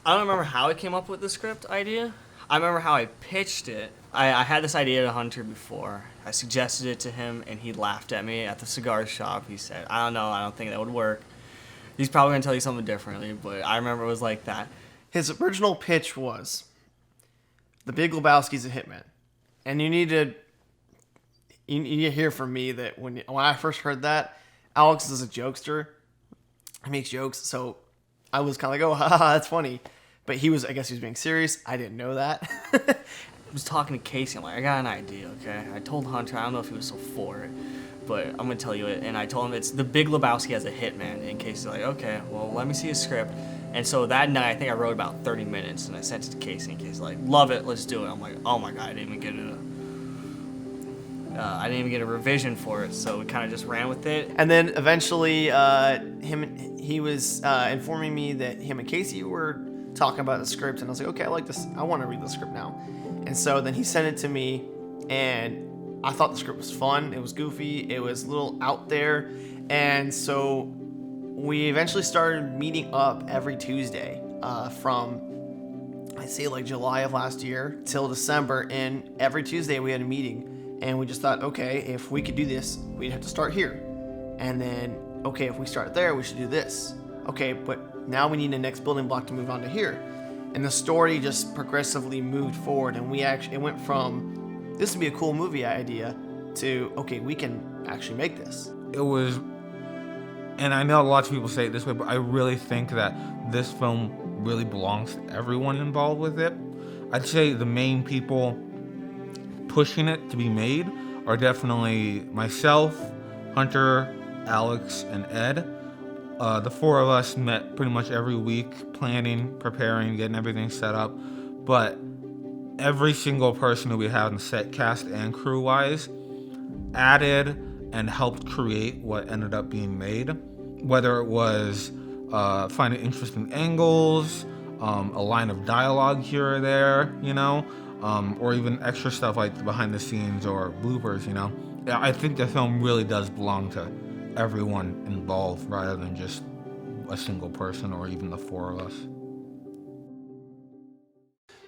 I don't remember how I came up with the script idea. I remember how I pitched it. I had this idea to Hunter before. I suggested it to him, and he laughed at me at the cigar shop. He said, I don't know, I don't think that would work. He's probably going to tell you something differently, but I remember it was like that. His original pitch was, The Big Lebowski's a hitman. And you need to hear from me that when I first heard that, Alex is a jokester. He makes jokes, so I was kind of like, oh, haha, that's funny. But I guess he was being serious. I didn't know that. I was talking to Casey. I'm like, I got an idea, okay? I told Hunter, I don't know if he was so for it, but I'm going to tell you it. And I told him it's The Big Lebowski as a hitman. And Casey's like, okay, well, let me see his script. And so that night, I think I wrote about 30 minutes, and I sent it to Casey. And Casey's like, love it, let's do it. I'm like, oh my God, I didn't even get a revision for it. So we kind of just ran with it. And then eventually, he was informing me that him and Casey were talking about the script, and I was like, okay, I like this. I want to read the script now. And so then he sent it to me, and I thought the script was fun. It was goofy. It was a little out there. And so we eventually started meeting up every Tuesday from, I'd say, like July of last year till December. And every Tuesday we had a meeting, and we just thought, okay, if we could do this, we'd have to start here. And then, okay, if we start there, we should do this. Okay, but now we need the next building block to move on to here. And the story just progressively moved forward, and it went from, this would be a cool movie idea, to, okay, we can actually make this. It was, and I know lots of people say it this way, but I really think that this film really belongs to everyone involved with it. I'd say the main people pushing it to be made are definitely myself, Hunter, Alex, and Ed. The four of us met pretty much every week, planning, preparing, getting everything set up. But every single person who we have in set, cast, and crew-wise added and helped create what ended up being made. Whether it was finding interesting angles, a line of dialogue here or there, or even extra stuff like behind the scenes or bloopers, I think the film really does belong to everyone involved rather than just a single person or even the four of us.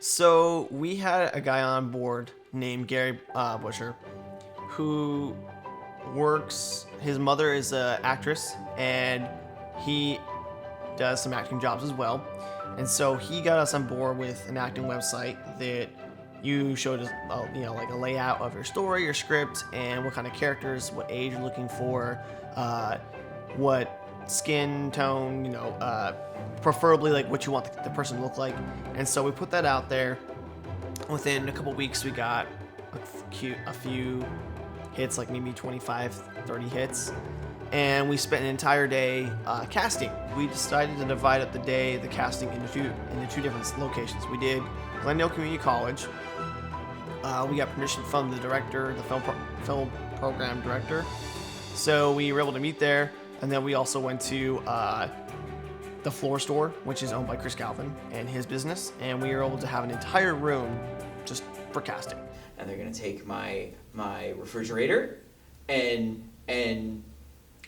So we had a guy on board named Gary Busher who works, his mother is an actress, and he does some acting jobs as well. And so he got us on board with an acting website that you showed us, like a layout of your story, your script, and what kind of characters, what age you're looking for, what skin tone, preferably like what you want the person to look like. And so we put that out there. Within a couple weeks, we got a few hits, like maybe 25, 30 hits. And we spent an entire day casting. We decided to divide up the casting into two different locations. We did Glendale Community College. We got permission from the director, the film program director. So we were able to meet there. And then we also went to the Floor Store, which is owned by Chris Galvin and his business. And we were able to have an entire room just for casting. And they're going to take my refrigerator and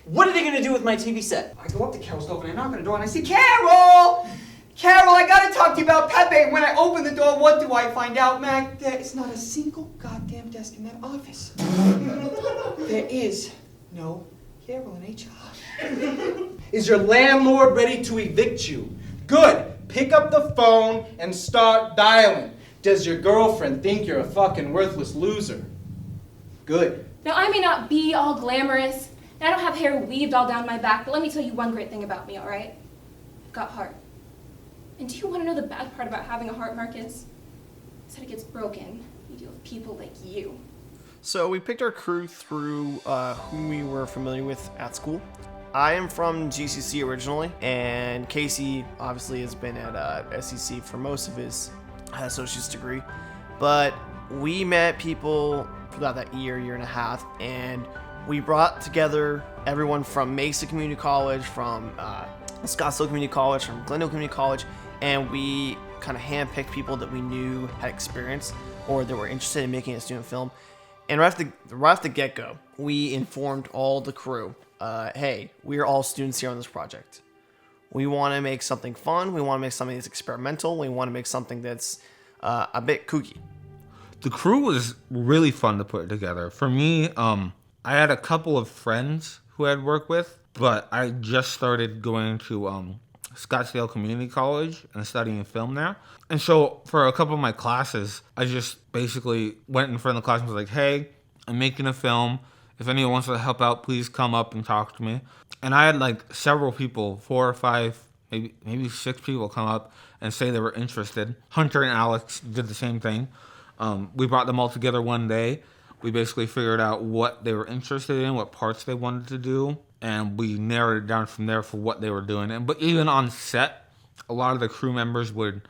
what are they going to do with my TV set? I go up to Carol's door and I knock on the door and I see Carol! Carol, I gotta talk to you about Pepe. And when I open the door, what do I find out, Mac? There is not a single goddamn desk in that office. There is no Carol in HR. Is your landlord ready to evict you? Good. Pick up the phone and start dialing. Does your girlfriend think you're a fucking worthless loser? Good. Now, I may not be all glamorous, and I don't have hair weaved all down my back, but let me tell you one great thing about me, all right? I've got heart. And do you want to know the bad part about having a heart, Marcus? Is that it gets broken. You deal with people like you. So we picked our crew through who we were familiar with at school. I am from GCC originally, and Casey obviously has been at SEC for most of his associate's degree. But we met people throughout that year and a half, and we brought together everyone from Mesa Community College, from Scottsdale Community College, from Glendale Community College, and we kind of handpicked people that we knew had experience or that were interested in making a student film. And right off the get-go, we informed all the crew, hey, we're all students here on this project. We want to make something fun. We want to make something that's experimental. We want to make something that's a bit kooky. The crew was really fun to put together. For me, I had a couple of friends who I'd worked with, but I just started going to Scottsdale Community College and studying film there. And so for a couple of my classes, I just basically went in front of the class and was like, hey, I'm making a film. If anyone wants to help out, please come up and talk to me. And I had like several people, 4 or 5, maybe 6 people come up and say they were interested. Hunter and Alex did the same thing. We brought them all together one day. We basically figured out what they were interested in, what parts they wanted to do, and we narrowed it down from there for what they were doing. But even on set, a lot of the crew members would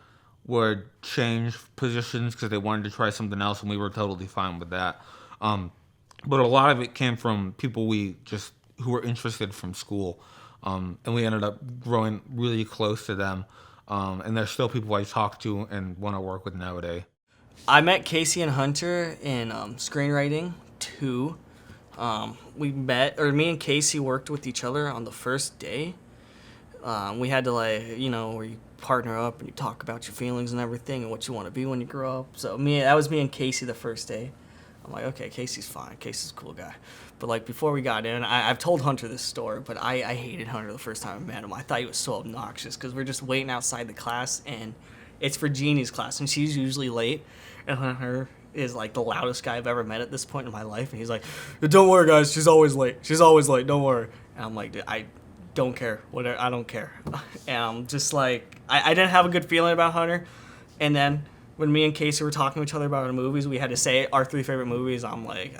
change positions because they wanted to try something else, and we were totally fine with that. But a lot of it came from people who were interested from school, and we ended up growing really close to them. And they're still people I talk to and want to work with nowadays. I met Casey and Hunter in screenwriting 2. Me and Casey worked with each other on the first day. We had to where you partner up and you talk about your feelings and everything and what you want to be when you grow up. So that was me and Casey the first day. I'm like, okay, Casey's fine. Casey's a cool guy. But like before we got in, I've told Hunter this story, but I hated Hunter the first time I met him. I thought he was so obnoxious because we're just waiting outside the class, and it's for Jeannie's class, and she's usually late. And Hunter is like the loudest guy I've ever met at this point in my life, and he's like, don't worry, guys, she's always late. She's always late. Don't worry. And I'm like, dude, I don't care. Whatever. I don't care. And I'm just like, I didn't have a good feeling about Hunter. And then when me and Casey were talking to each other about our movies, we had to say our 3 favorite movies. I'm like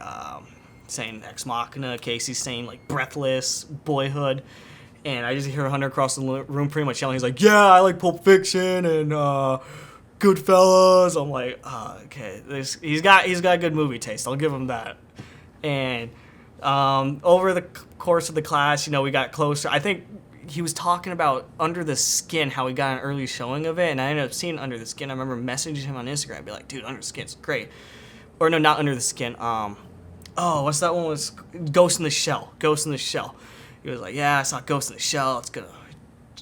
saying Ex Machina. Casey's saying like Breathless, Boyhood. And I just hear Hunter across the room pretty much yelling. He's like, yeah, I like Pulp Fiction and Goodfellas. I'm like, okay, he's got good movie taste. I'll give him that. And over the course of the class, we got closer. I think he was talking about Under the Skin, how we got an early showing of it, and I ended up seeing Under the Skin. I remember messaging him on Instagram, be like, dude, Under the Skin's great. Or no, not Under the Skin. What's that one? Was Ghost in the Shell. Ghost in the Shell. He was like, yeah, I saw Ghost in the Shell. It's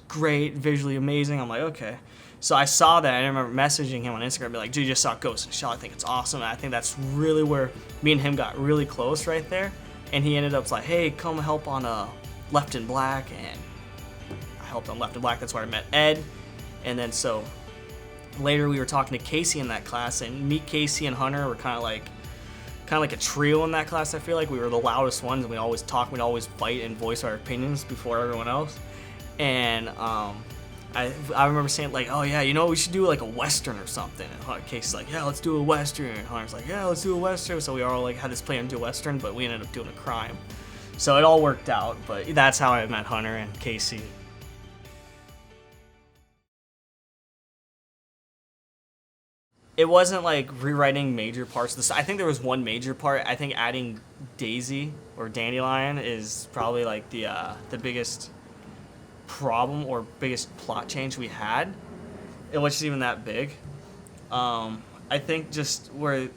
great, visually amazing. I'm like, okay. So I saw that, and I remember messaging him on Instagram, be like, dude, you just saw Ghost in the Shell. I think it's awesome. And I think that's really where me and him got really close right there. And he ended up like, hey, come help on Left in Black. And I helped on Left in Black. That's where I met Ed. And then so later we were talking to Casey in that class, and me, Casey, and Hunter were kind of like a trio in that class. I feel like we were the loudest ones, and we always talk, we'd always fight and voice our opinions before everyone else. And I remember saying like, oh yeah, we should do like a Western or something. And Casey's like, yeah, let's do a Western. And Hunter's like, yeah, let's do a Western. So we all like had this plan to do a Western, but we ended up doing a crime. So it all worked out, but that's how I met Hunter and Casey. It wasn't like rewriting major parts of this. I think there was one major part. I think adding Daisy or Dandelion is probably like the biggest problem or biggest plot change we had, which is even that big. I think just where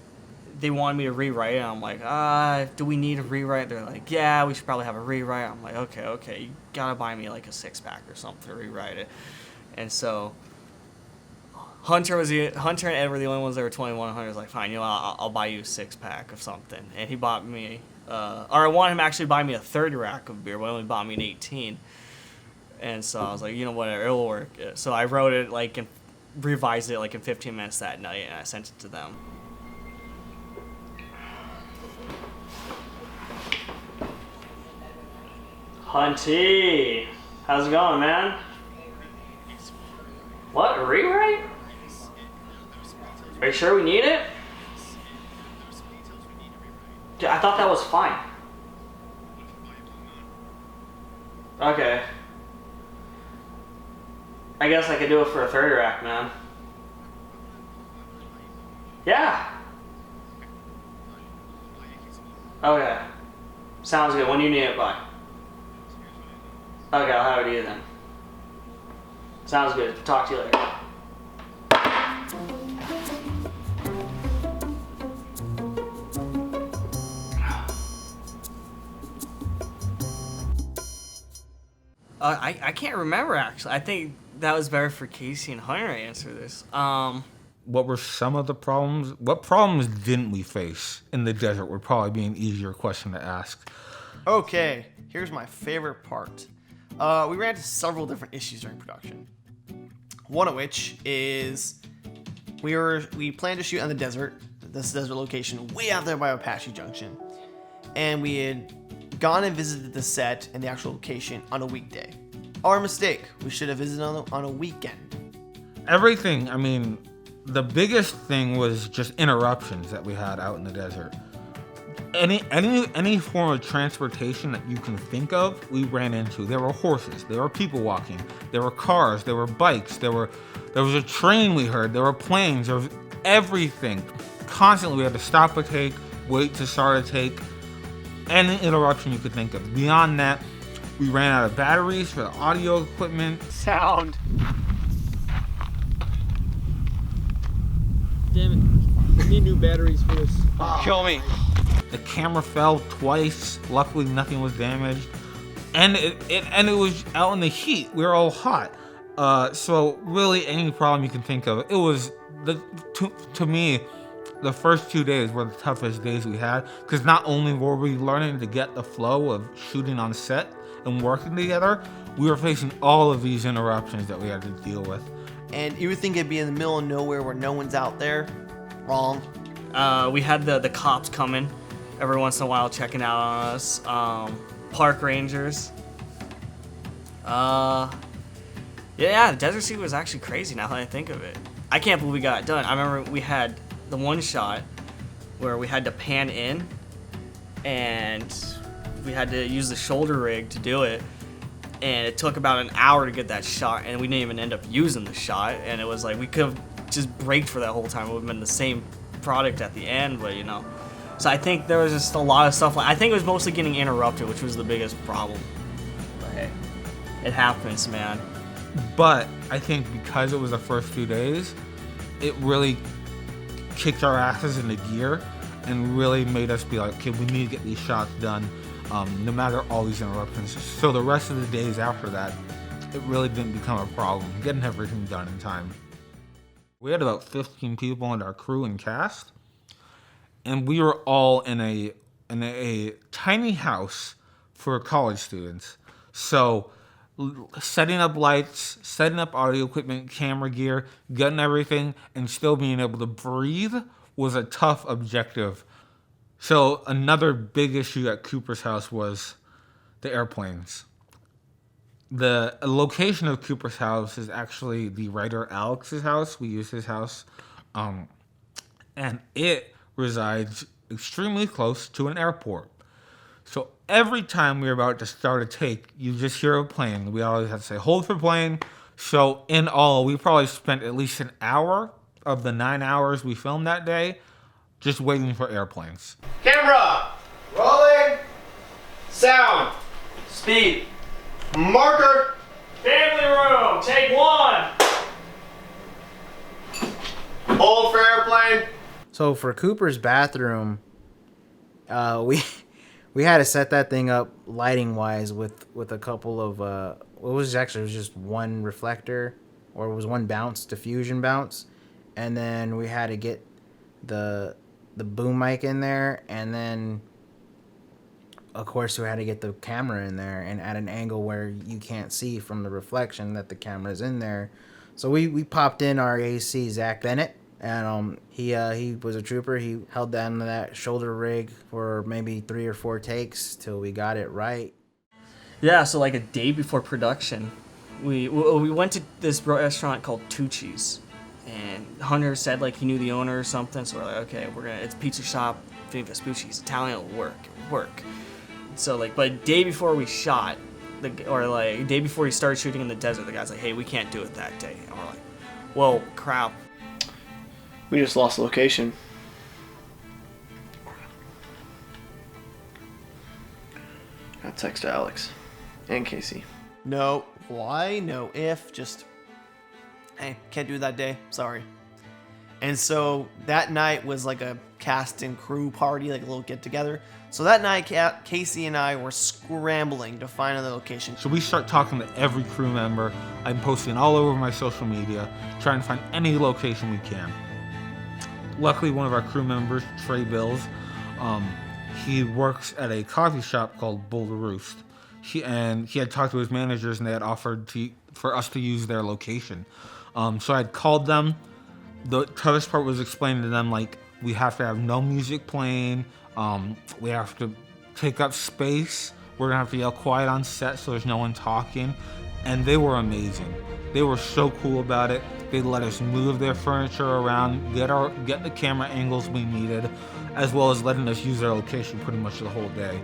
they wanted me to rewrite it, I'm like, do we need a rewrite? They're like, yeah, we should probably have a rewrite. I'm like, okay, you gotta buy me like a 6-pack or something to rewrite it. And so Hunter and Ed were the only ones that were 21. Hunter was like, fine, I'll buy you a 6-pack of something. And he bought me, or I wanted him to actually buy me a 30 rack of beer, but he only bought me an 18. And so I was like, whatever, it'll work. So I wrote it and revised it in 15 minutes that night, and I sent it to them. Hunty, how's it going, man? What, a rewrite? Are you sure we need it? Dude, I thought that was fine. Okay. I guess I could do it for a 30 rack, man. Yeah. Okay. Sounds good. When do you need it by? Okay, I'll have it to you then. Sounds good. Talk to you later. I can't remember actually. I think that was better for Casey and Hunter to answer this. What were some of the problems? What problems didn't we face in the desert would probably be an easier question to ask. Okay, here's my favorite part. We ran into several different issues during production. One of which is we planned to shoot on the desert, this desert location way out there by Apache Junction, and we had gone and visited the set and the actual location on a weekday. Our mistake. We should have visited on a weekend. Everything, I mean, the biggest thing was just interruptions that we had out in the desert. Any form of transportation that you can think of, we ran into. There were horses, there were people walking, there were cars, there were bikes, there was a train we heard, there were planes, there was everything. Constantly we had to stop a take, wait to start a take, any interruption you could think of. Beyond that, we ran out of batteries for the audio equipment. Sound. Damn it. I need new batteries for this. Kill me. The camera fell twice. Luckily, nothing was damaged, and it was out in the heat. We were all hot. So really, any problem you can think of. It was to me, the first 2 days were the toughest days we had, because not only were we learning to get the flow of shooting on set and working together, we were facing all of these interruptions that we had to deal with. And you would think it'd be in the middle of nowhere where no one's out there. Wrong. We had the cops coming every once in a while checking out on us. Park rangers. Yeah, the desert scene was actually crazy now that I think of it. I can't believe we got it done. I remember we had the one shot where we had to pan in and we had to use the shoulder rig to do it. And it took about an hour to get that shot, and we didn't even end up using the shot. And it was like we could have just braked for that whole time. It would have been the same product at the end, but you know. So I think there was just a lot of stuff. I think it was mostly getting interrupted, which was the biggest problem. But hey, it happens, man. But I think because it was the first few days, it really kicked our asses into gear and really made us be like, okay, we need to get these shots done, no matter all these interruptions. So the rest of the days after that, it really didn't become a problem, getting everything done in time. We had about 15 people in our crew and cast, and we were all in a tiny house for college students. So setting up lights, setting up audio equipment, camera gear, getting everything, and still being able to breathe was a tough objective. So another big issue at Cooper's house was the airplanes. The location of Cooper's house is actually the writer Alex's house. We use his house. And it resides extremely close to an airport. So every time we were about to start a take, you just hear a plane. We always have to say, hold for plane. So in all, we probably spent at least an hour of the 9 hours we filmed that day just waiting for airplanes. Camera! Rolling! Sound! Speed! Marker! Family room, take one. Hold for airplane! So for Cooper's bathroom, we had to set that thing up lighting wise with a couple of it was just one reflector, or it was one bounce, diffusion bounce, and then we had to get the boom mic in there, and then of course we had to get the camera in there and at an angle where you can't see from the reflection that the camera's in there. So we popped in our AC, Zach Bennett, and he was a trooper. He held down that shoulder rig for maybe 3 or 4 takes till we got it right. Yeah, so like a day before production, we went to this restaurant called Tucci's, and Hunter said like he knew the owner or something. So we're like, okay, it's a pizza shop, Vinny Vespucci's, Italian, it'll work. So like, but a day before we shot, a day before we started shooting in the desert, the guy's like, hey, we can't do it that day. And we're like, well, crap. We just lost the location. I'll text Alex and Casey. No, why? No, if, just, hey, can't do it that day, sorry. And so that night was like a cast and crew party, like a little get together. So that night, Casey and I were scrambling to find another location. So we start talking to every crew member. I'm posting all over my social media, trying to find any location we can. Luckily, one of our crew members, Trey Bills, he works at a coffee shop called Boulder Roost. He had talked to his managers, and they had offered for us to use their location. So I had called them. The toughest part was explaining to them, like, we have to have no music playing. We have to take up space. We're going to have to yell quiet on set so there's no one talking. And they were amazing. They were so cool about it. They let us move their furniture around, get the camera angles we needed, as well as letting us use their location pretty much the whole day.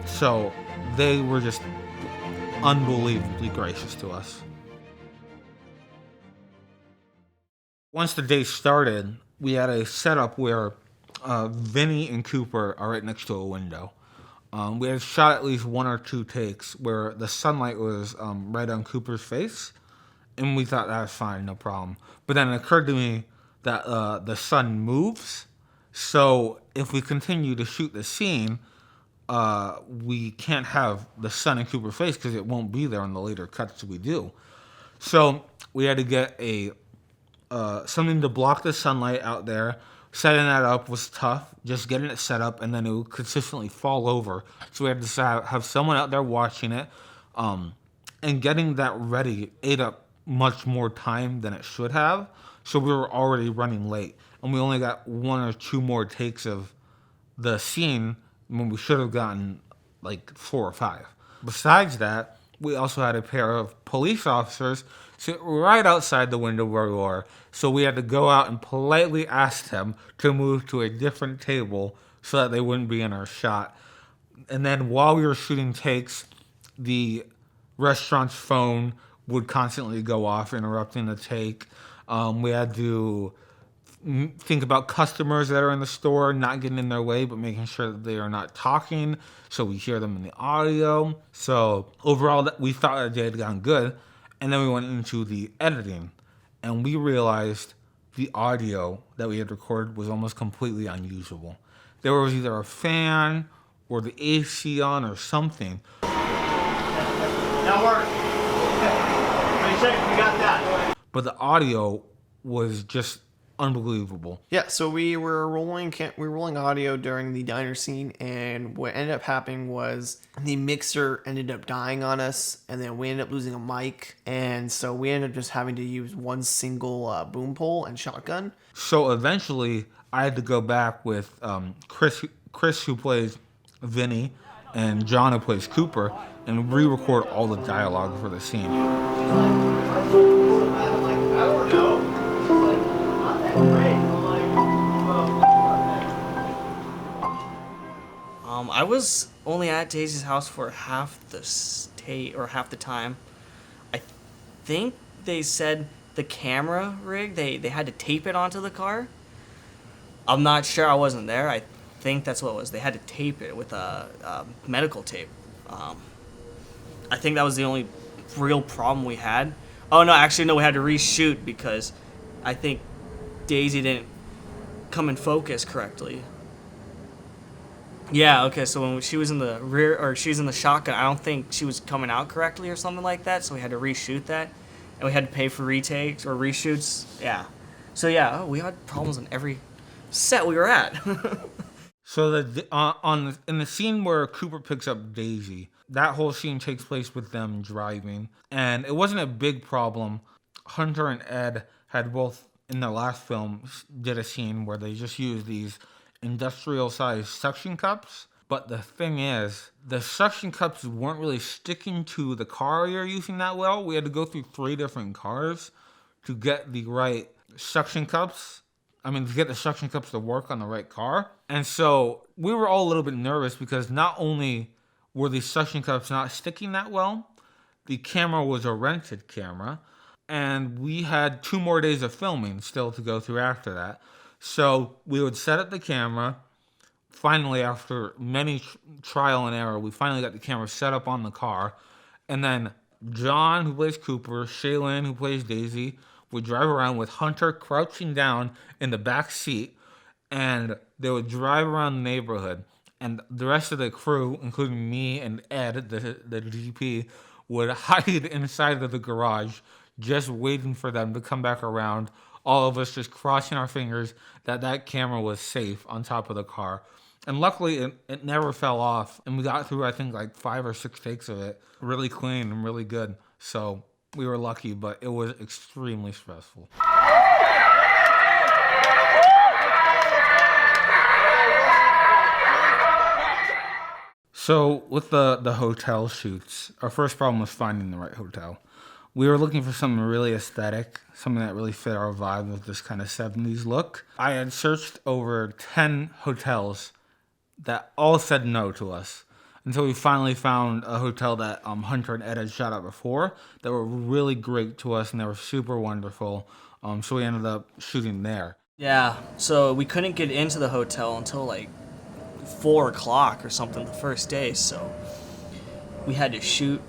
So they were just unbelievably gracious to us. Once the day started, we had a setup where Vinny and Cooper are right next to a window. We had shot at least 1 or 2 takes where the sunlight was right on Cooper's face, and we thought that was fine, no problem. But then it occurred to me that the sun moves, so if we continue to shoot the scene, we can't have the sun in Cooper's face because it won't be there in the later cuts we do. So we had to get something to block the sunlight out there. Setting that up was tough, just getting it set up, and then it would consistently fall over. So we had to have someone out there watching it, and getting that ready ate up much more time than it should have. So we were already running late, and we only got 1 or 2 more takes of the scene when we should have gotten like 4 or 5. Besides that, we also had a pair of police officers sit right outside the window where we were. So we had to go out and politely ask them to move to a different table so that they wouldn't be in our shot. And then while we were shooting takes, the restaurant's phone would constantly go off, interrupting the take. We had to think about customers that are in the store, not getting in their way, but making sure that they are not talking, so we hear them in the audio. So overall, we thought that day had gone good. And then we went into the editing, and we realized the audio that we had recorded was almost completely unusable. There was either a fan or the AC on or something. That worked. Pretty sure we got that. But the audio was just unbelievable. Yeah, so we were rolling audio during the diner scene, and what ended up happening was the mixer ended up dying on us, and then we ended up losing a mic, and so we ended up just having to use one single boom pole and shotgun. So eventually, I had to go back with Chris, who plays Vinny, and John, who plays Cooper, and re-record all the dialogue for the scene. I was only at Daisy's house for half the time. I think they said the camera rig, they had to tape it onto the car. I'm not sure, I wasn't there. I think that's what it was. They had to tape it with a medical tape. I think that was the only real problem we had. Oh no, actually no, we had to reshoot because I think Daisy didn't come in focus correctly. Yeah, okay, so when she was in the rear, or she's in the shotgun, I don't think she was coming out correctly or something like that, so we had to reshoot that, and we had to pay for retakes or reshoots, yeah. So yeah, we had problems on every set we were at. So in the scene where Cooper picks up Daisy, that whole scene takes place with them driving, and it wasn't a big problem. Hunter and Ed had both, in their last film, did a scene where they just used these industrial-sized suction cups. But the thing is, the suction cups weren't really sticking to the car you're using that well. We had to go through 3 different cars to get the right suction cups. To get the suction cups to work on the right car. And so we were all a little bit nervous because not only were the suction cups not sticking that well, the camera was a rented camera, and we had 2 more days of filming still to go through after that. So we would set up the camera. Finally, after many trial and error, we finally got the camera set up on the car. And then John, who plays Cooper, Shaylin, who plays Daisy, would drive around with Hunter crouching down in the back seat, and they would drive around the neighborhood. And the rest of the crew, including me and Ed, the DP, would hide inside of the garage, just waiting for them to come back around. All of us just crossing our fingers that camera was safe on top of the car. And luckily, it never fell off. And we got through, I think, like 5 or 6 takes of it. Really clean and really good. So we were lucky, but it was extremely stressful. So with the hotel shoots, our first problem was finding the right hotel. We were looking for something really aesthetic, something that really fit our vibe of this kind of 70s look. I had searched over 10 hotels that all said no to us until we finally found a hotel that Hunter and Ed had shot at before that were really great to us, and they were super wonderful. So we ended up shooting there. Yeah, so we couldn't get into the hotel until like 4 o'clock or something the first day, so we had to shoot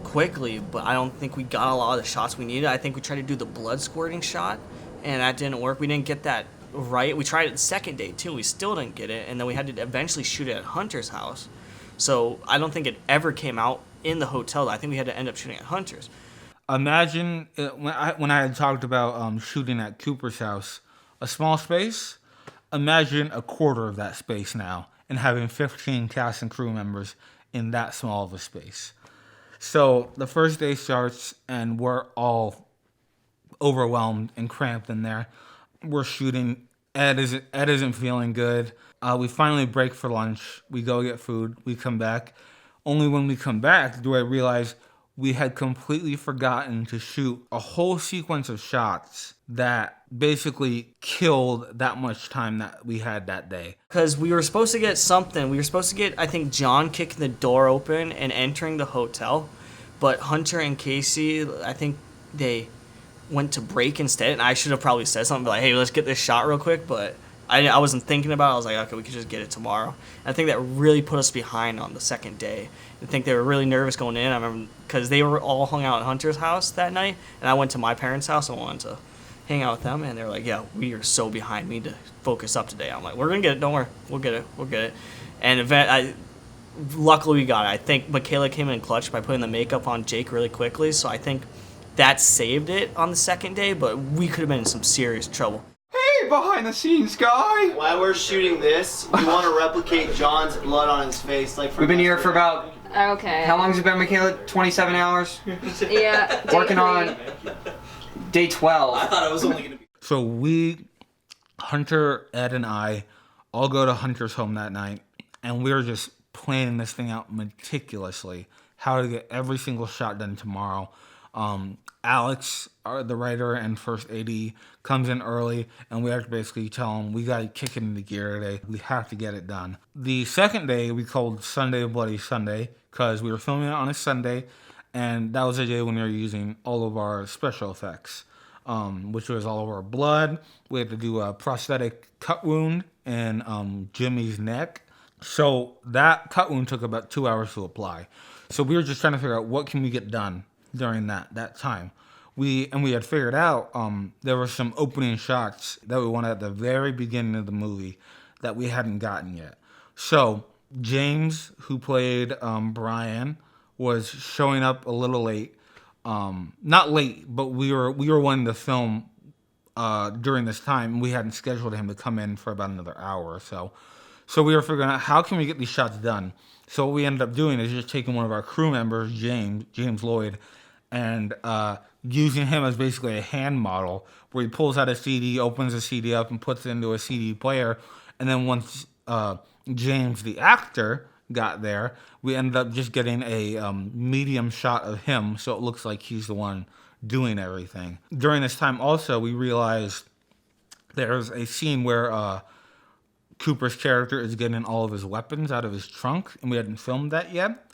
quickly, but I don't think we got a lot of the shots we needed. I think we tried to do the blood squirting shot, and that didn't work. We didn't get that right. We tried it the second day too. We still didn't get it, and then we had to eventually shoot it at Hunter's house. So I don't think it ever came out in the hotel. I think we had to end up shooting at Hunter's. Imagine when I had talked about shooting at Cooper's house, a small space. Imagine a quarter of that space now, and having 15 cast and crew members in that small of a space. So the first day starts, and we're all overwhelmed and cramped in there. We're shooting. Ed isn't feeling good. We finally break for lunch. We go get food. We come back. Only when we come back do I realize we had completely forgotten to shoot a whole sequence of shots that basically killed that much time that we had that day. Because we were supposed to get something. We were supposed to get, I think, John kicking the door open and entering the hotel. But Hunter and Casey, I think they went to break instead. And I should have probably said something like, hey, let's get this shot real quick. But I wasn't thinking about it. I was like, okay, we could just get it tomorrow. And I think that really put us behind on the second day. I think they were really nervous going in. I remember because they were all hung out at Hunter's house that night. And I went to my parents' house and wanted to hang out with them. And they were like, yeah, we are so behind. We need to focus up today. I'm like, we're going to get it. Don't worry. We'll get it. And luckily we got it. I think Michaela came in clutch by putting the makeup on Jake really quickly. So I think that saved it on the second day. But we could have been in some serious trouble. Hey, behind the scenes guy! While we're shooting this, we want to replicate John's blood on his face. Like We've been here for about, Okay. how long has it been, Michaela? 27 hours? Yeah. Working on day 12. I thought it was only going to be... So Hunter, Ed, and I all go to Hunter's home that night, and we were just planning this thing out meticulously, how to get every single shot done tomorrow. Alex, the writer and first AD, comes in early, and we have to basically tell him we got to kick it into gear today. We have to get it done. The second day we called Sunday Bloody Sunday because we were filming it on a Sunday, and that was the day when we were using all of our special effects, which was all of our blood. We had to do a prosthetic cut wound in Jimmy's neck. So that cut wound took about 2 hours to apply. So we were just trying to figure out what can we get done during that time. We had figured out there were some opening shots that we wanted at the very beginning of the movie that we hadn't gotten yet. So James, who played Brian, was showing up a little late. Not late, but we were wanting to film during this time. We hadn't scheduled him to come in for about another hour or so. So we were figuring out how can we get these shots done. So what we ended up doing is just taking one of our crew members, James Lloyd, and using him as basically a hand model where he pulls out a CD, opens the CD up, and puts it into a CD player. And then once James, the actor, got there, we ended up just getting a medium shot of him so it looks like he's the one doing everything. During this time also, we realized there's a scene where Cooper's character is getting all of his weapons out of his trunk, and we hadn't filmed that yet.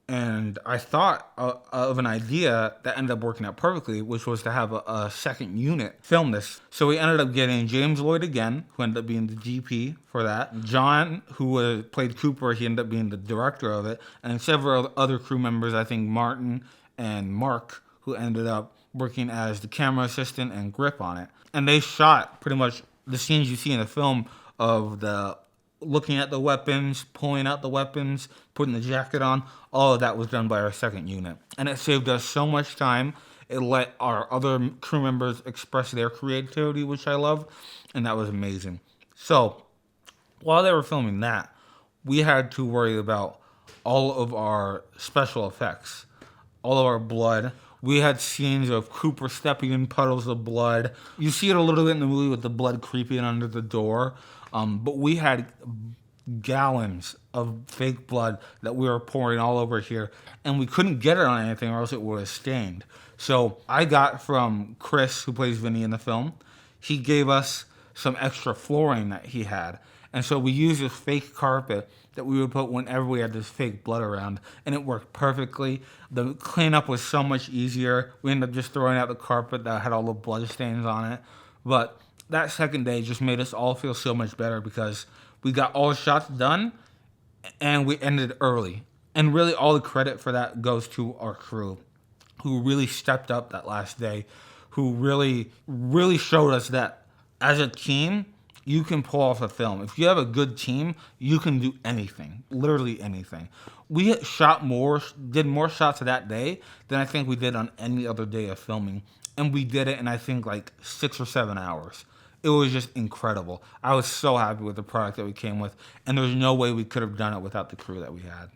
And I thought of an idea that ended up working out perfectly, which was to have a second unit film this. So we ended up getting James Lloyd again, who ended up being the DP for that. John, who played Cooper, he ended up being the director of it. And several other crew members, I think Martin and Mark, who ended up working as the camera assistant and grip on it. And they shot pretty much the scenes you see in the film of the looking at the weapons, pulling out the weapons, putting the jacket on. All of that was done by our second unit. And it saved us so much time. It let our other crew members express their creativity, which I love, and that was amazing. So, while they were filming that, we had to worry about all of our special effects, all of our blood. We had scenes of Cooper stepping in puddles of blood. You see it a little bit in the movie with the blood creeping under the door, but we had gallons of fake blood that we were pouring all over here, and we couldn't get it on anything or else it would have stained. So I got from Chris, who plays Vinny in the film, he gave us some extra flooring that he had. And so we used this fake carpet that we would put whenever we had this fake blood around, and it worked perfectly. The cleanup was so much easier. We ended up just throwing out the carpet that had all the blood stains on it. But that second day just made us all feel so much better because we got all the shots done and we ended early. And really all the credit for that goes to our crew, who really stepped up that last day, who really showed us that as a team, you can pull off a film. If you have a good team, you can do anything, literally anything. We did more shots that day than I think we did on any other day of filming. And we did it in, I think, like 6 or 7 hours. It was just incredible. I was so happy with the product that we came with, and there's no way we could have done it without the crew that we had.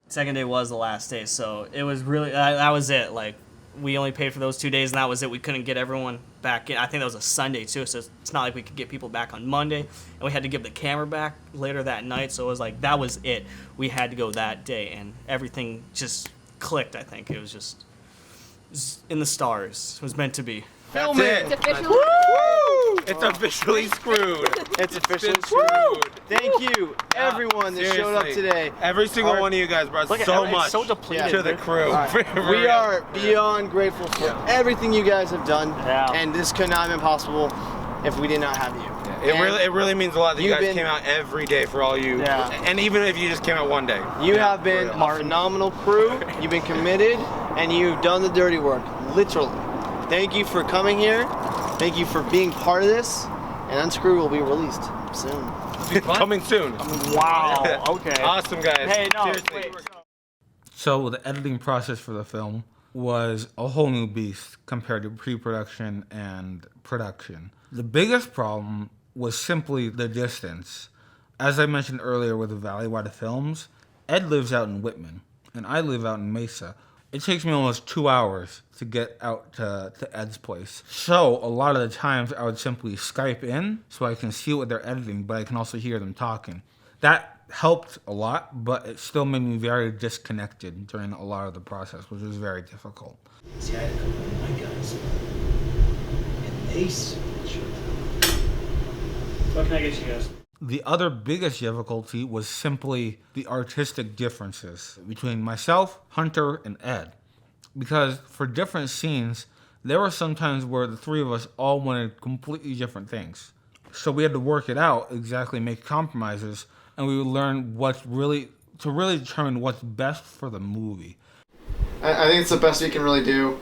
Second day was the last day, so it was really, that was it. Like, we only paid for those 2 days, and that was it. We couldn't get everyone back in. I think that was a Sunday, too, so it's not like we could get people back on Monday, and we had to give the camera back later that night, so it was like, that was it. We had to go that day, and everything just clicked, I think. It was just in the stars. It was meant to be. Film it! It's officially. It's officially screwed. It's officially screwed. Thank you, everyone that showed up Seriously. today. Every single one of you guys brought so much so depleted. to the crew. We are beyond grateful for everything you guys have done, Yeah. and this could not have been possible if we did not have you. It really means a lot that you You've guys been- came out every day for all you. Yeah. And even if you just came out one day. You have been a phenomenal crew. You've been committed, and you've done the dirty work, literally. Thank you for coming here. Thank you for being part of this. And Unscrewed will be released soon. Coming soon. Wow, okay. Awesome, guys. Hey, no, Seriously. wait. So the editing process for the film was a whole new beast compared to pre-production and production. The biggest problem was simply the distance. As I mentioned earlier with the Valleywide Films, Ed lives out in Whitman, and I live out in Mesa. It takes me almost 2 hours to get out to Ed's place. So a lot of the times I would simply Skype in so I can see what they're editing, but I can also hear them talking. That helped a lot, but it still made me very disconnected during a lot of the process, which was very difficult. See, I had a couple of my guys, and they showed up. What can I get you guys? The other biggest difficulty was simply the artistic differences between myself, Hunter, and Ed. Because for different scenes, there were some times where the three of us all wanted completely different things. So we had to work it out, exactly make compromises, and we would learn to really determine what's best for the movie. I think it's the best we can really do.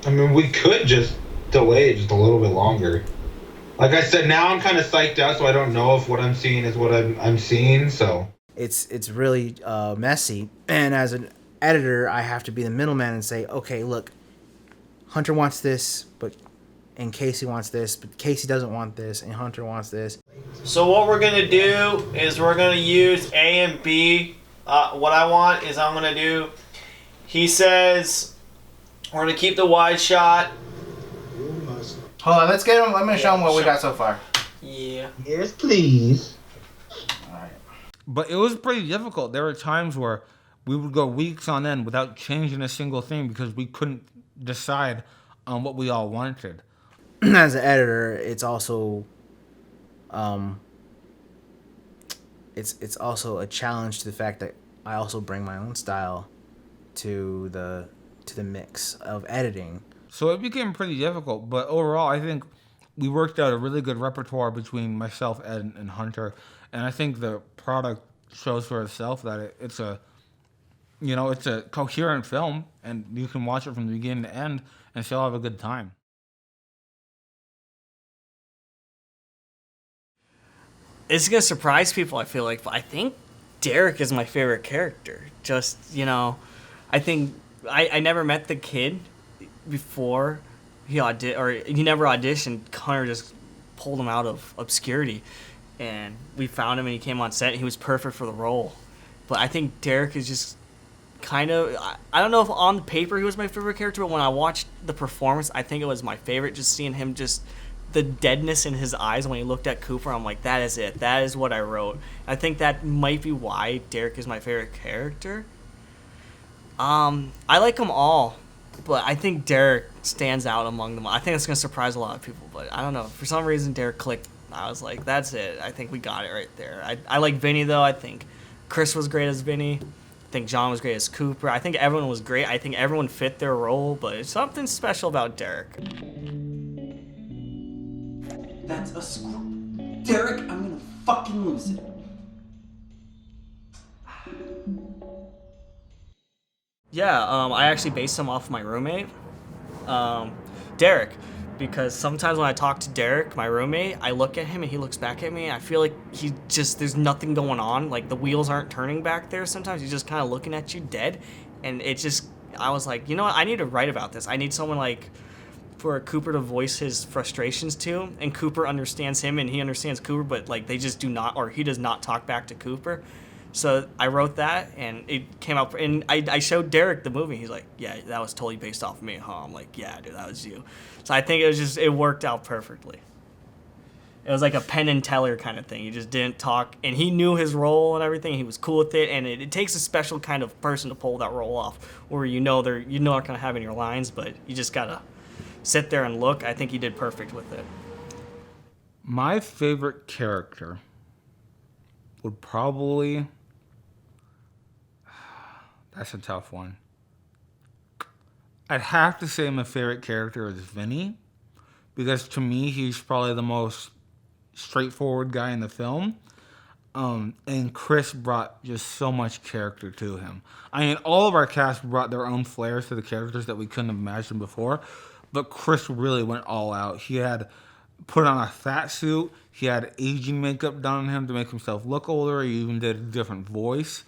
I mean, we could just delay it just a little bit longer. Like I said, now I'm kind of psyched out, so I don't know if what I'm seeing is what I'm seeing, so. It's really messy, and as an editor, I have to be the middleman and say, okay, look, Hunter wants this, and Casey wants this, but Casey doesn't want this, and Hunter wants this. So what we're gonna do is we're gonna use A and B. What I want is I'm gonna do. He says we're gonna keep the wide shot. Hold on, let's get him. Let me show him what we got so far. Yeah. Yes, please. But it was pretty difficult. There were times where we would go weeks on end without changing a single thing because we couldn't decide on what we all wanted. As an editor, it's also it's also a challenge to the fact that I also bring my own style to the mix of editing. So it became pretty difficult, but overall I think we worked out a really good repertoire between myself, Ed, and Hunter, and I think the product shows for itself that it's a you know, it's a coherent film, and you can watch it from the beginning to end and still have a good time. It's gonna surprise people, I feel like, but I think Derek is my favorite character. Just, you know, I think I never met the kid before he never auditioned. Connor just pulled him out of obscurity, and we found him, and he came on set, and he was perfect for the role. But I think Derek is just kind of, I don't know if on the paper he was my favorite character, but when I watched the performance, I think it was my favorite. Just seeing him, just the deadness in his eyes when he looked at Cooper, I'm like, that is it. That is what I wrote. I think that might be why Derek is my favorite character. I like them all, but I think Derek stands out among them. I think it's going to surprise a lot of people, but I don't know. For some reason, Derek clicked. I was like, that's it. I think we got it right there. I like Vinny, though. I think Chris was great as Vinny. I think John was great as Cooper. I think everyone was great. I think everyone fit their role, but it's something special about Derek. That's a screw. Derek, I'm gonna fucking lose it. Yeah, I actually based him off my roommate, Derek, because sometimes when I talk to Derek, my roommate, I look at him and he looks back at me. I feel like there's nothing going on. Like the wheels aren't turning back there. Sometimes he's just kind of looking at you dead. And I was like, you know what? I need to write about this. I need someone like for Cooper to voice his frustrations to, and Cooper understands him and he understands Cooper, but like they just do not, or he does not talk back to Cooper. So I wrote that, and it came out, and I showed Derek the movie. He's like, yeah, that was totally based off of me, huh? I'm like, yeah, dude, that was you. So I think it worked out perfectly. It was like a Penn and Teller kind of thing. He just didn't talk, and he knew his role and everything. He was cool with it, and it takes a special kind of person to pull that role off, where you're not gonna have any lines, but you just gotta sit there and look. I think he did perfect with it. My favorite character would probably... That's a tough one. I'd have to say my favorite character is Vinny, because to me, he's probably the most straightforward guy in the film. And Chris brought just so much character to him. I mean, all of our cast brought their own flares to the characters that we couldn't have imagined before, but Chris really went all out. He had put on a fat suit. He had aging makeup done on him to make himself look older. He even did a different voice.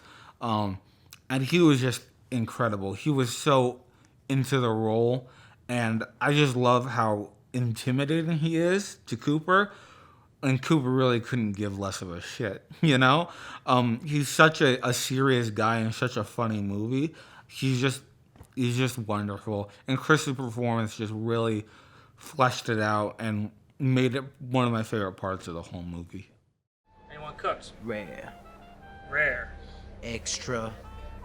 And he was just incredible. He was so into the role, and I just love how intimidating he is to Cooper, and Cooper really couldn't give less of a shit, you know? He's such a serious guy in such a funny movie. He's just wonderful, and Chris's performance just really fleshed it out and made it one of my favorite parts of the whole movie. Anyone cooks? Rare. Rare. Extra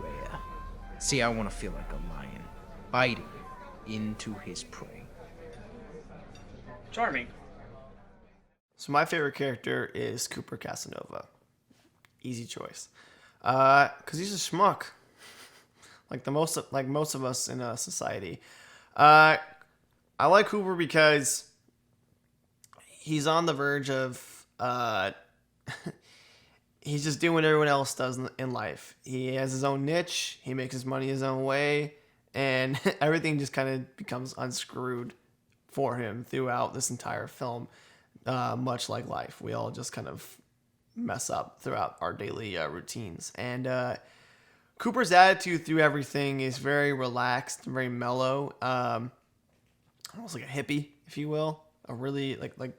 rare. See, I want to feel like a lion, biting into his prey. Charming. So my favorite character is Cooper Casanova. Easy choice. Cause he's a schmuck. Like most of us in society. I like Cooper because he's on the verge of he's just doing what everyone else does in life. He has his own niche. He makes his money his own way, and everything just kind of becomes unscrewed for him throughout this entire film. Much like life, we all just kind of mess up throughout our daily routines. And Cooper's attitude through everything is very relaxed, very mellow, almost like a hippie, if you will. A really like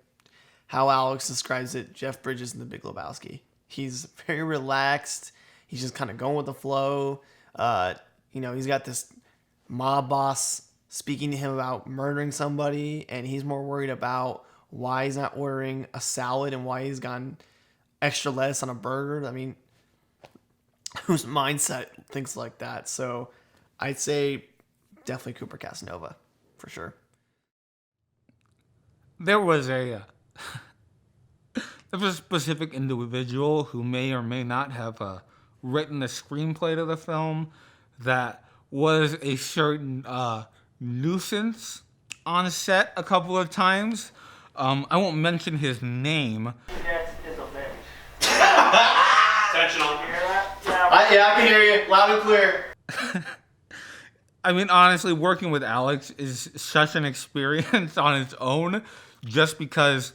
how Alex describes it, Jeff Bridges in The Big Lebowski. He's very relaxed. He's just kind of going with the flow. He's got this mob boss speaking to him about murdering somebody, and he's more worried about why he's not ordering a salad and why he's gone extra lettuce on a burger. I mean, whose mindset thinks like that? So I'd say definitely Cooper Casanova, for sure. There was a specific individual who may or may not have written the screenplay to the film that was a certain nuisance on set a couple of times. I won't mention his name. Yes, is a bitch. Intentional. You hear that? Yeah. I can hear you loud and clear. I mean, honestly, working with Alex is such an experience on its own, just because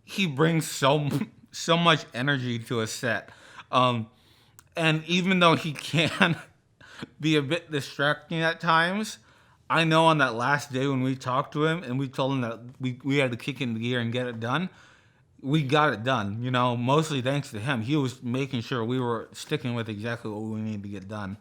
he brings so much energy to a set. And even though he can be a bit distracting at times, I know on that last day when we talked to him and we told him that we had to kick in the gear and get it done, we got it done. You know, mostly thanks to him. He was making sure we were sticking with exactly what we needed to get done.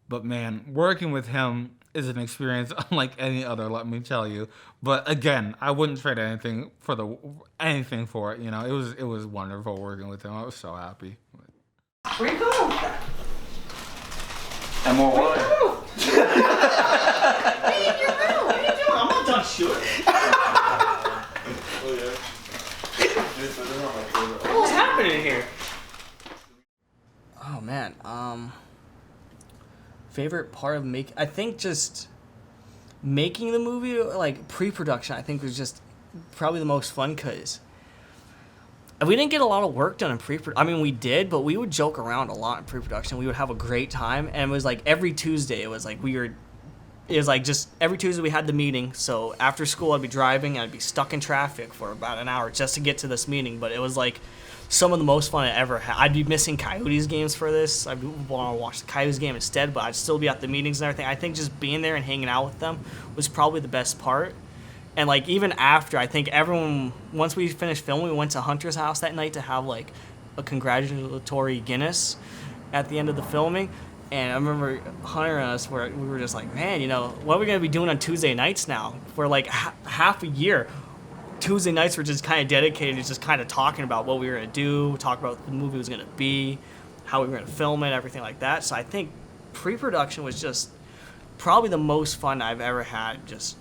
But man, working with him is an experience unlike any other, let me tell you. But again, I wouldn't trade anything for it. You know, it was wonderful working with him. I was so happy. Where you going with that? And more wine. Hey, in your room. What are you doing? I'm not done shooting. What's happening here? Oh man, favorite part of I think just making the movie, like pre-production, I think was just probably the most fun, because we didn't get a lot of work done in pre-production. I mean, we did, but we would joke around a lot in pre-production. We would have a great time, and it was like every Tuesday, it was like just every Tuesday we had the meeting. So after school, I'd be driving, and I'd be stuck in traffic for about an hour just to get to this meeting. But it was like some of the most fun I ever had. I'd be missing Coyotes games for this. I'd want to watch the Coyotes game instead, but I'd still be at the meetings and everything. I think just being there and hanging out with them was probably the best part. And like even after, I think everyone, once we finished filming, we went to Hunter's house that night to have like a congratulatory Guinness at the end of the filming. And I remember Hunter and us we were just like, man, you know, what are we gonna be doing on Tuesday nights now? For like half a year, Tuesday nights were just kind of dedicated to just kind of talking about what we were gonna do, talk about what the movie was gonna be, how we were gonna film it, everything like that. So I think pre-production was just probably the most fun I've ever had, just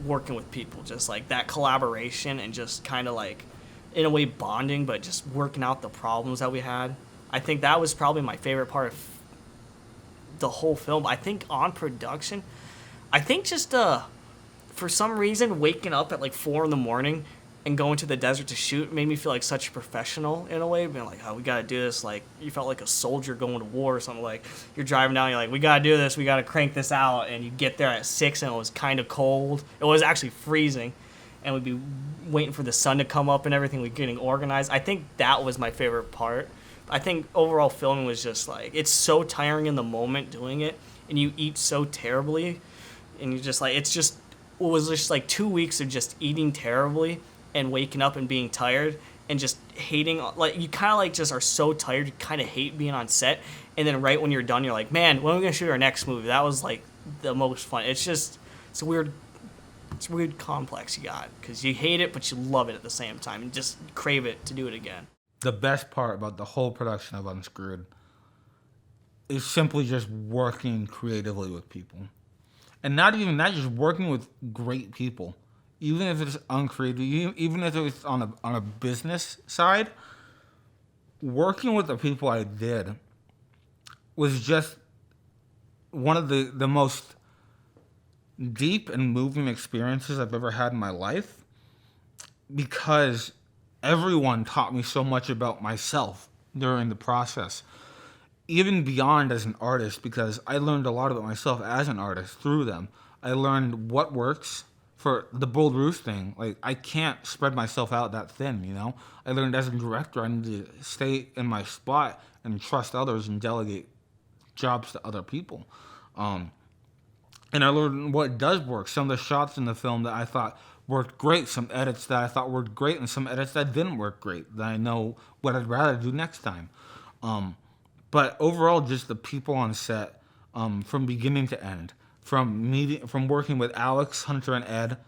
working with people, just like that collaboration and just kind of like in a way bonding, but just working out the problems that we had. I think that was probably my favorite part of the whole film. I think on production, I think just for some reason waking up at like 4 a.m. and going to the desert to shoot made me feel like such a professional in a way, being like, oh, we gotta do this. Like you felt like a soldier going to war or something. Like you're driving down, you're like, we gotta do this, we gotta crank this out, and you get there at 6 and it was kind of cold. It was actually freezing, and we'd be waiting for the sun to come up and everything. We're getting organized. I think that was my favorite part. I think overall filming was just like, it's so tiring in the moment doing it, and you eat so terribly, and you just like, it was just like 2 weeks of just eating terribly and waking up and being tired and just hating, like you kind of like just are so tired, you kind of hate being on set, and then right when you're done, you're like, man, when are we gonna shoot our next movie? That was like the most fun. It's a weird complex you got, because you hate it but you love it at the same time and just crave it to do it again. The best part about the whole production of Unscrewed is simply just working creatively with people. And not even that, just working with great people. Even if it's uncreative, even if it's on a business side, working with the people I did was just one of the most deep and moving experiences I've ever had in my life, because everyone taught me so much about myself during the process, even beyond as an artist, because I learned a lot about myself as an artist through them. I learned what works. For the Bold Roost thing, like I can't spread myself out that thin, you know? I learned as a director I need to stay in my spot and trust others and delegate jobs to other people. And I learned what does work. Some of the shots in the film that I thought worked great, some edits that I thought worked great, and some edits that didn't work great, that I know what I'd rather do next time. But overall, just the people on set, from beginning to end, from working with Alex, Hunter, and Ed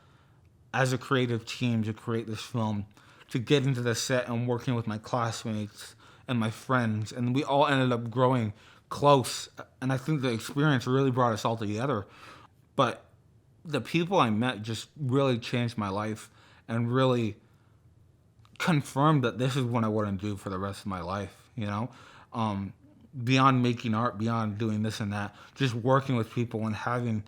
as a creative team to create this film, to get into the set and working with my classmates and my friends, and we all ended up growing close, and I think the experience really brought us all together. But the people I met just really changed my life and really confirmed that this is what I want to do for the rest of my life, you know? Beyond making art, beyond doing this and that, just working with people and having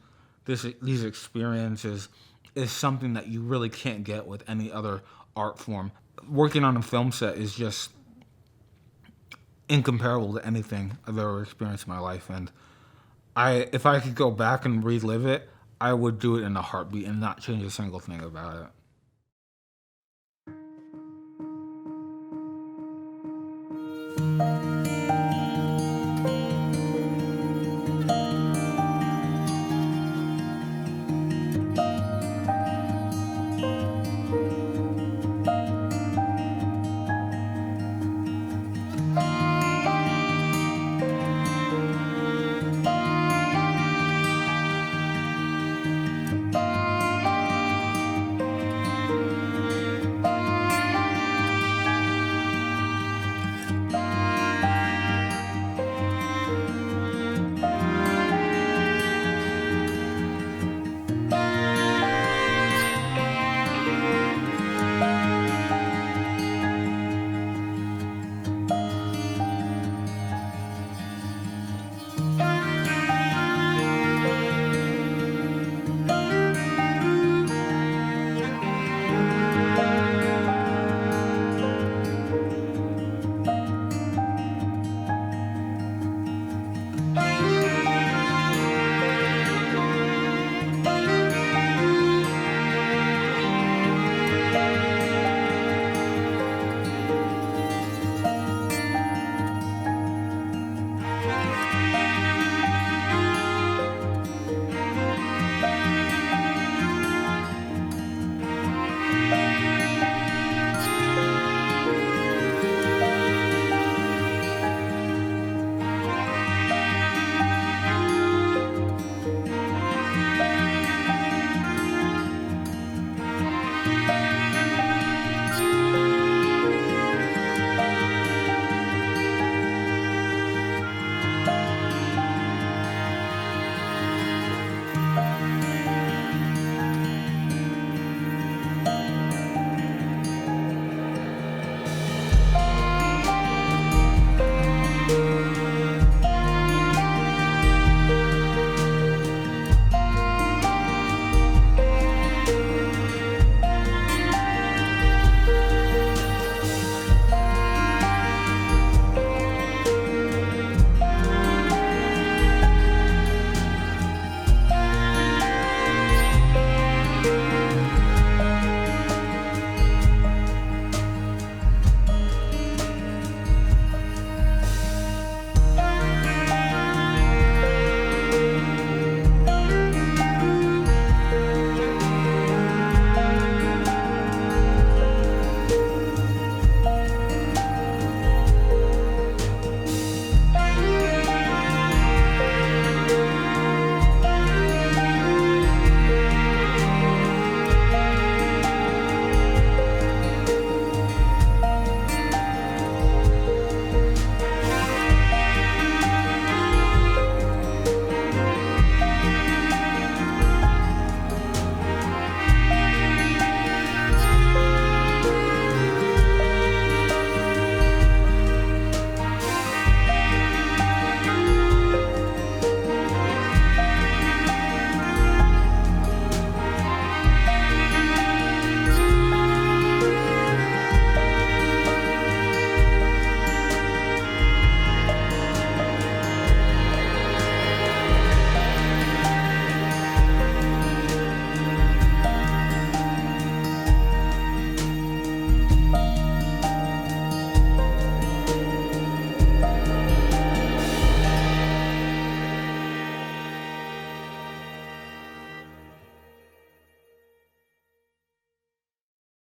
these experiences is something that you really can't get with any other art form. Working on a film set is just incomparable to anything I've ever experienced in my life, and if I could go back and relive it, I would do it in a heartbeat and not change a single thing about it.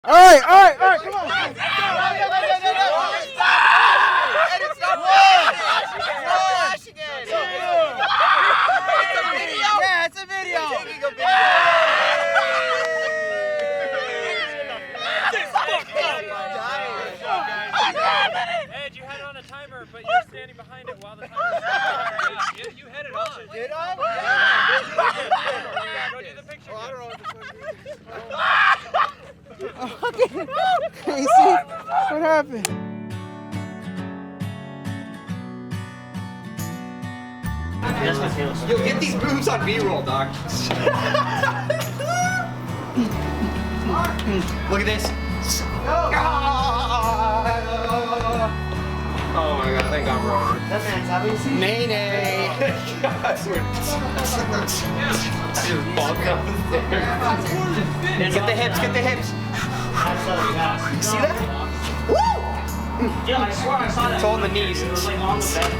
All right, come on. Yeah, it's a video. Ed, you had it on a timer, but you were standing behind it while the timer was on. Yeah, you had it on. Did I? Yeah. Go do the picture. I don't know what Casey, what happened? Yo, get these boobs on B-roll, dog. Look at this. Oh my god, thank God, bro. That man's having a seizure. Nay, nay. Get the hips, get the hips. See that? Woo! Yeah, I swear I saw that. It's all in the knees. It was like on the bed.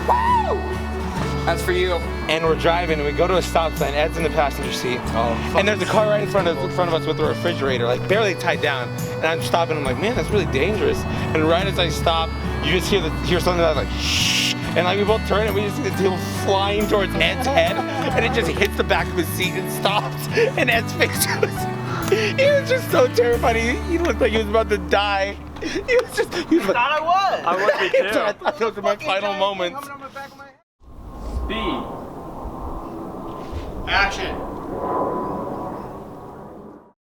Woo! That's for you. And we're driving, and we go to a stop sign. Ed's in the passenger seat. And there's a car right in front of us with a refrigerator, like barely tied down. And I'm stopping. I'm like, man, that's really dangerous. And right as I stop, you just hear something that's like, shh. And like we both turn, and we just see the tail flying towards Ed's head, and it just hits the back of his seat and stops. And Ed's face he was just so terrified. He looked like he was about to die. He was like, I was. I would be too. I thought those were my final moments. Speed. Action.